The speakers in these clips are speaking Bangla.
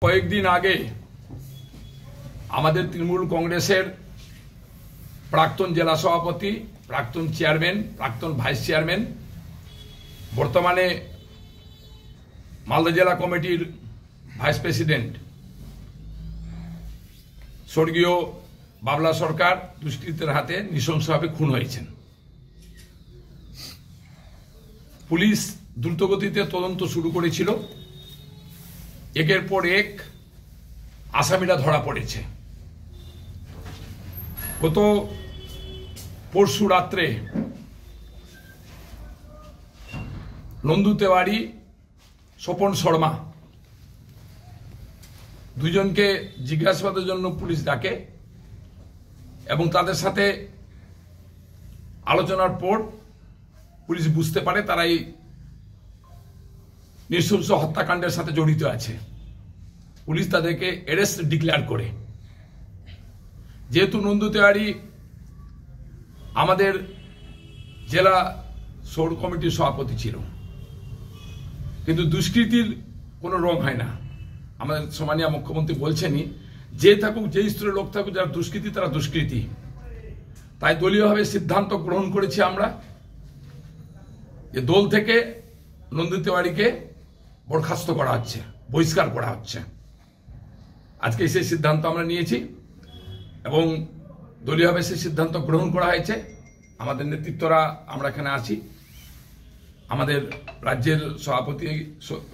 কয়েকদিন আগে আমাদের তৃণমূল কংগ্রেসের প্রাক্তন জেলা সভাপতি, প্রাক্তন চেয়ারম্যান, প্রাক্তন ভাইস চেয়ারম্যান, বর্তমানে মালদা জেলা কমিটির ভাইস প্রেসিডেন্ট স্বর্গীয় বাবলা সরকার দুষ্কৃতীদের হাতে নৃশংসভাবে খুন হয়েছেন। পুলিশ দ্রুতগতিতে তদন্ত শুরু করেছিল। একের পর এক আসামিরা ধরা পড়েছে। গত পরশু রাত্রে নন্দু তেওয়ারি, স্বপন শর্মা দুজনকে জিজ্ঞাসাবাদের জন্য পুলিশ ডাকে এবং তাদের সাথে আলোচনার পর পুলিশ বুঝতে পারে তারা এই নৃশংস হত্যাকাণ্ডের সাথে জড়িত আছে। পুলিশ তাদেরকে অ্যারেস্ট ডিক্লেয়ার করে। যেহেতু নন্দু তেওয়ারি আমাদের জেলা সৌর কমিটির সভাপতি ছিল, কিন্তু দুষ্কৃতির কোনো রং হয় না। আমাদের সম্মানীয় মুখ্যমন্ত্রী বলছেনই, যে থাকুক, যে স্তরের লোক থাকুক, যারা দুষ্কৃতি তারা দুষ্কৃতি। তাই দলীয়ভাবে সিদ্ধান্ত গ্রহণ করেছি আমরা যে দল থেকে নন্দু তেওয়ারিকে বরখাস্ত করা হচ্ছে, বহিষ্কার করা হচ্ছে। আজকে সেই সিদ্ধান্ত আমরা নিয়েছি এবং দলীয়ভাবে সেই সিদ্ধান্ত গ্রহণ করা হয়েছে। আমাদের নেতৃত্বরা আমরা এখানে আছি, আমাদের রাজ্যের সভাপতি,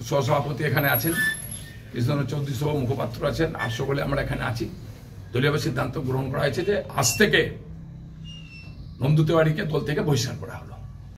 সহসভাপতি এখানে আছেন, কৃষ্ণ চৌধুরী সহ মুখপাত্র আছেন, আর সকলে আমরা এখানে আছি। দলীয়ভাবে সিদ্ধান্ত গ্রহণ করা হয়েছে যে আজ থেকে নন্দু তেওয়ারিকে দল থেকে বহিষ্কার করা হলো।